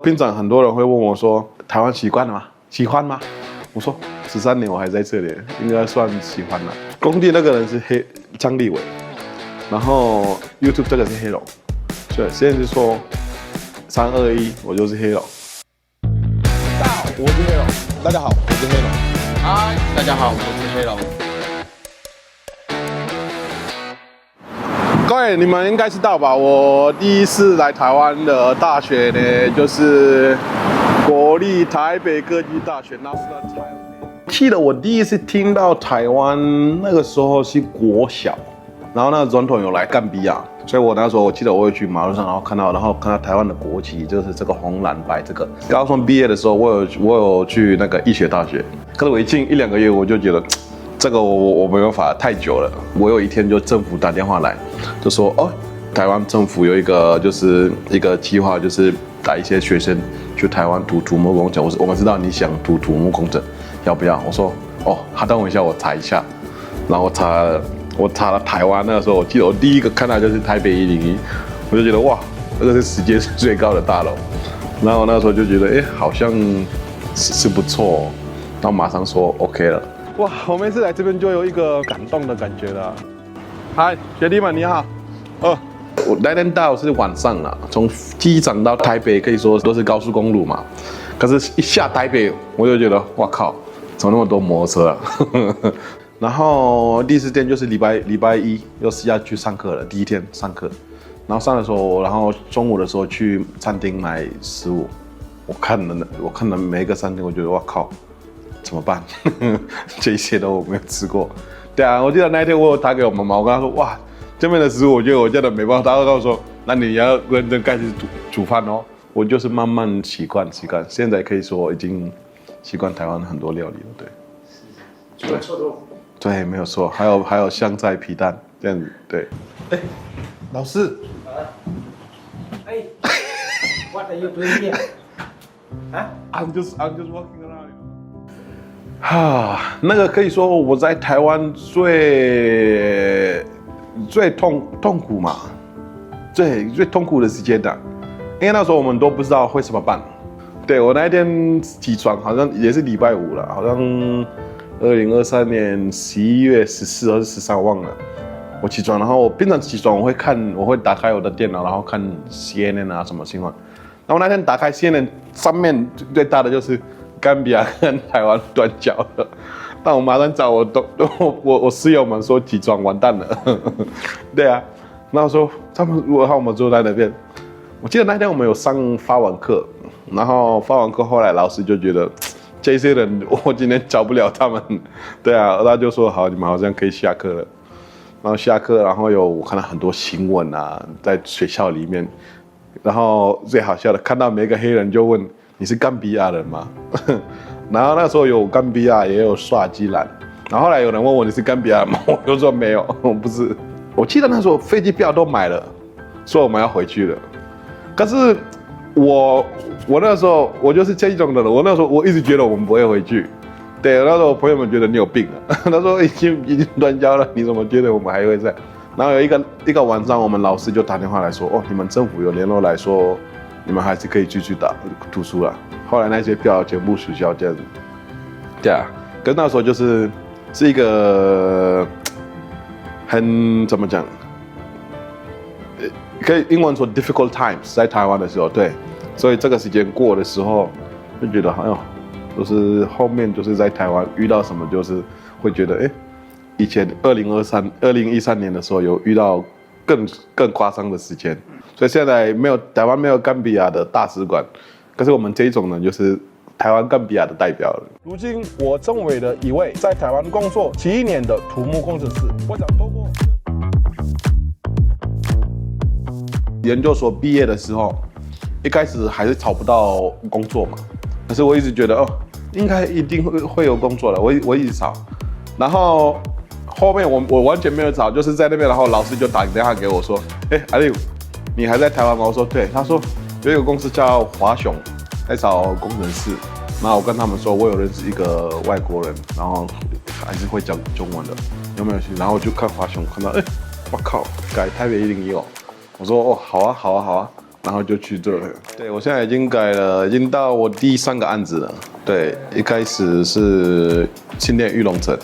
平常很多人会问我说：“台湾习惯了吗？喜欢吗？”我说：“13年我还在这里，应该算喜欢了。”工地那个人是张立伟，然后 YouTube 这个是黑龙，所以现在就说321，我就是黑龙。大家好，我是黑龙。大家好，我是黑龙。嗨，大家好，我是黑龙。各位，你们应该知道吧？我第一次来台湾的大学呢，就是国立台北科技大学。那是在台湾。记得我第一次听到台湾那个时候是国小，然后那个总统有来干比亚，所以我那时候我记得我会去马路上，然后看到台湾的国旗，就是这个红蓝白这个。高中毕业的时候，我有去那个医学大学，可是我一进1-2个月，我就觉得。这个我没办法，太久了。我有一天就政府打电话来，就说台湾政府有一个计划，就是带一些学生去台湾读土木工程。我们知道你想读土木工程，要不要？我说好，等我一下，我查一下。然后我查了台湾，那个时候我记得我第一个看到就是台北101，我就觉得哇，这个是世界最高的大楼。然后那时候就觉得好像是不错，然后马上说 OK 了。哇，我每次来这边就有一个感动的感觉了。嗨，学弟们你好。我来天到是晚上了，从机场到台北可以说都是高速公路嘛。可是，一下台北我就觉得，哇靠，怎么那么多摩托车啊？然后第4天就是礼拜一又是要去上课了，第一天上课。然后上的时候，然后中午的时候去餐厅买食物。我看了每一个餐厅，我觉得哇靠。怎么办？这些都我没有吃过。对啊，我记得那一天我有打给我妈妈，我跟她说哇，这边的食物我觉得我真的没办法。她跟我说，那你要认真开始煮饭哦。我就是慢慢习惯，现在可以说已经习惯台湾很多料理了。对，除了臭豆腐。对，没有错。还有香菜皮蛋这样子。对。老师。What are you doing here? 啊 I'm just walking around. 那个可以说我在台湾最痛苦嘛，最痛苦的时间的，因为那时候我们都不知道会怎么办。对，我那一天起床好像也是礼拜5了，好像2023年11月14还是13忘了。我起床，然后我平常起床我会打开我的电脑，然后看 CNN 啊什么新闻。然后那天打开 CNN 上面最大的就是甘比亚跟台湾断交了，但我马上找我室友们说起床完蛋了，对啊，然后说他们如果我们坐在那边，我记得那天我们有上法文课，然后法文课后来老师就觉得这些人我今天教不了他们，对啊，他就说好，你们好像可以下课了，然后下课，然后我看到很多新闻啊，在学校里面。然后最好笑的，看到每个黑人就问你是甘比亚人吗？然后那时候有甘比亚，也有刷基兰。然后后来有人问我你是甘比亚吗？我就说没有，我不是。我记得那时候飞机票都买了，说我们要回去了。可是我那时候我就是这一种的人，我那时候我一直觉得我们不会回去。对，那时候我朋友们觉得你有病啊，他说已经断交了，你怎么觉得我们还会在？然后有一个晚上，我们老师就打电话来说，你们政府有联络来说，你们还是可以继续读书了。后来那些票全部取消这样子。对啊，跟那时候是一个很怎么讲？可以英文说 difficult times， 在台湾的时候，对，所以这个时间过的时候，就觉得就是后面就是在台湾遇到什么，就是会觉得以前2013年的时候有遇到更夸张的时间，所以现在台湾没有甘比亚的大使馆，可是我们这一种呢，就是台湾甘比亚的代表了。如今我成为了一位在台湾工作7年的土木工程师。我想透过研究所毕业的时候，一开始还是找不到工作嘛，可是我一直觉得应该一定会有工作的，我一直找，然后。后面我完全没有找，就是在那边，然后老师就打电话给我说：“阿六，你还在台湾吗？”我说：“对。”他说有一个公司叫华雄，在找工程师。然后我跟他们说，我有认识一个外国人，然后还是会讲中文的，有没有去？然后我就看华雄，看到我靠，改台北101哦。我说好啊，然后就去做了。对，我现在已经改了，已经到我第3个案子了。对，一开始是新店玉龙城，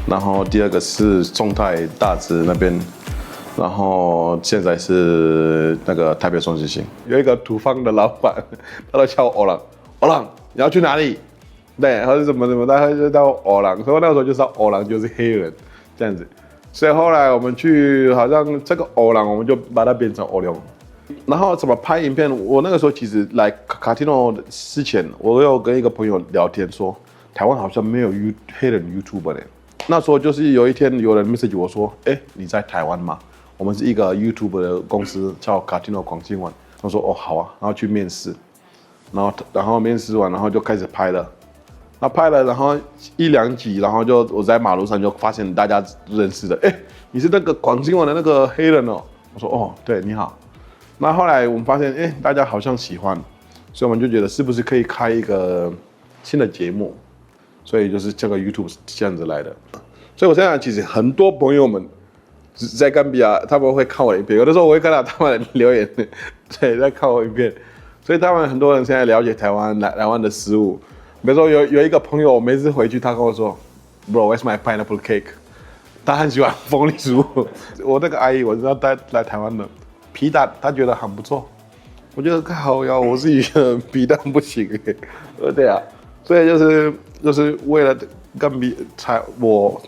然后第2个是中泰大直那边，然后现在是那个台北双子星。有一个土方的老板，他都叫我欧郎，欧郎你要去哪里？对，他是怎么，他就叫欧郎，所以我那个时候就知道欧郎就是黑人这样子。所以后来我们去，好像这个欧郎我们就把它变成欧龙。然后怎么拍影片？我那个时候其实来卡提诺之前，我有跟一个朋友聊天说，台湾好像没有黑人 YouTuber 呢。那时候就是有一天有人 message 我说，你在台湾吗？我们是一个 YouTube 的公司叫卡提诺广新闻。我说哦好啊，然后去面试，然后面试完，然后就开始拍了。那拍了，然后1、2集，然后我在马路上就发现大家认识的，你是那个广新闻的那个黑人哦。我说哦，对，你好。那后来我们发现，大家好像喜欢，所以我们就觉得是不是可以开一个新的节目，所以就是这个 YouTube 是这样子来的。所以我现在其实很多朋友们在冈比亚，他们会看我的影片，有的时候我会看到他们的留言，对，在看我影片，所以他们很多人现在了解台湾的食物。比如说有一个朋友，我每次回去，他跟我说 ，Bro, where's my pineapple cake？ 他很喜欢凤梨酥。我那个阿姨，我知道她来台湾的皮蛋，她觉得很不错。我觉得好呀，我自己觉得皮蛋不行对啊，所以就是为了跟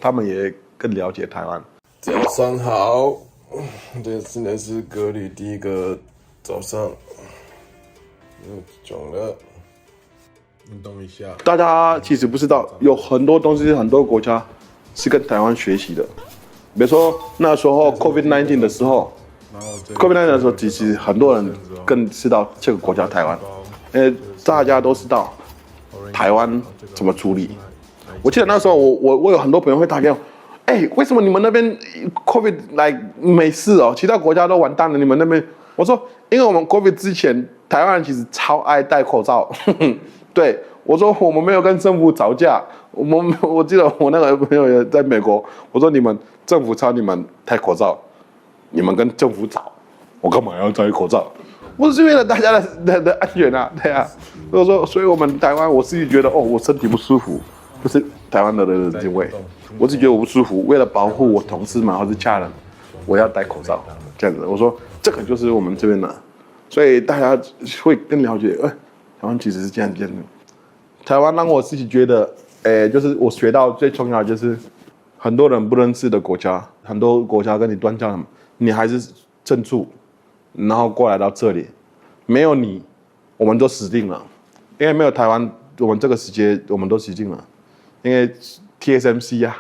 他们也更了解台湾。早上好，这现在是隔离第1个早上，肿了。运动一下。大家其实不知道，有很多东西，很多国家是跟台湾学习的。比如说那时候 COVID-19 的时候，COVID-19 的时候，其实很多人更知道这个国家台湾，大家都知道台湾怎么处理。我记得那时候我有很多朋友会打电话，为什么你们那边 COVID 没事哦，其他国家都完蛋了，你们那边？我说，因为我们 COVID 之前，台湾人其实超爱戴口罩。对，我说我们没有跟政府吵架，我记得我那个朋友也在美国，我说你们政府吵你们戴口罩，你们跟政府吵，我干嘛要戴口罩？我是为了大家的安全啊，对啊。所以我们台湾，我自己觉得我身体不舒服，不是台湾的人因为，我自己觉得我不舒服，为了保护我同事们或是家人，我要戴口罩，这样子。我说这个就是我们这边的，所以大家会更了解，台湾其实是这样的。台湾让我自己觉得，就是我学到最重要的就是，很多人不认识的国家，很多国家跟你断交，你还是镇住，然后过来到这里，没有你，我们都死定了。因为没有台湾，我们这个世界我们都死定了。因为 TSMC 啊，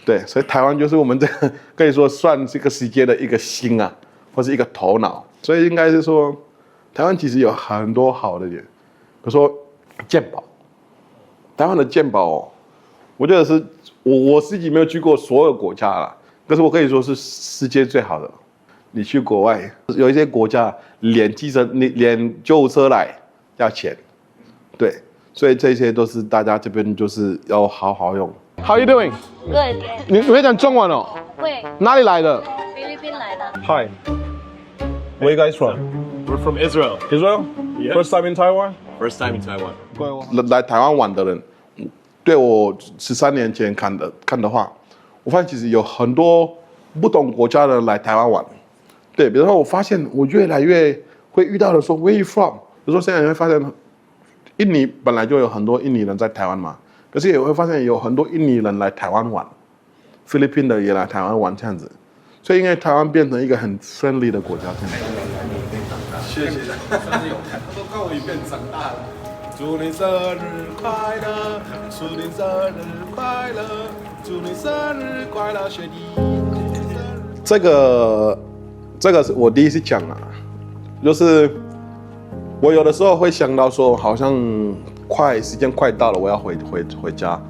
对，所以台湾就是我们这个可以说算这个世界的一个心啊，或是一个头脑。所以应该是说，台湾其实有很多好的点，比如说健保。台湾的健保，我觉得是我自己没有去过所有国家啦，可是我可以说是世界最好的。你去国外，有一些国家连救护车来要钱，对，所以这些都是大家这边就是要好好用。How you doing? Good. 你会讲中文哦？会。哪里来的？菲律宾来的。 Hi. Where you guys from? We're from Israel. Israel? Yeah. First time in Taiwan? First time in Taiwan. 来台湾玩的人，对我13年前看的话，我发现其实有很多不同国家的人来台湾玩。对，比如说我发现我越来越会遇到的说 Where you from？ 比如说现在你会发现，印尼本来就有很多印尼人在台湾嘛，可是也会发现有很多印尼人来台湾玩，菲律宾的也来台湾玩这样子，所以应该台湾变成一个很 friendly 的国家。谢谢。都看我影片长大了。祝你生日快乐，祝你生日快乐，祝你生日快乐，学弟。这个是我第一次讲啊，就是我有的时候会想到说，好像时间快到了，我要回家，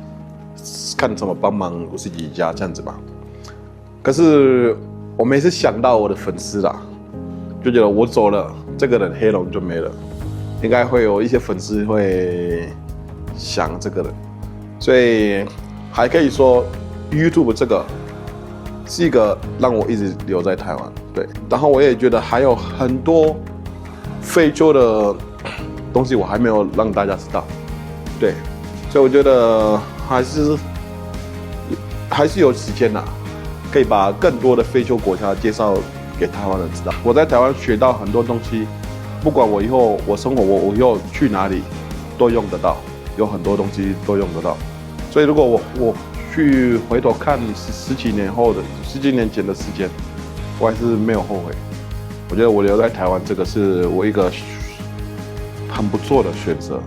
看怎么帮忙我自己家这样子吧。可是我每次想到我的粉丝啦，就觉得我走了，这个人黑龙就没了。应该会有一些粉丝会想这个人，所以还可以说 YouTube 这个是一个让我一直留在台湾。对，然后我也觉得还有很多非洲的东西我还没有让大家知道，对，所以我觉得还是有时间啦，可以把更多的非洲国家介绍给台湾人知道。我在台湾学到很多东西，不管我以后生活我以后去哪里都用得到，有很多东西都用得到。所以如果我去回头看十几年前的时间，我还是没有后悔。我觉得我留在台湾这个是我一个很不错的选择。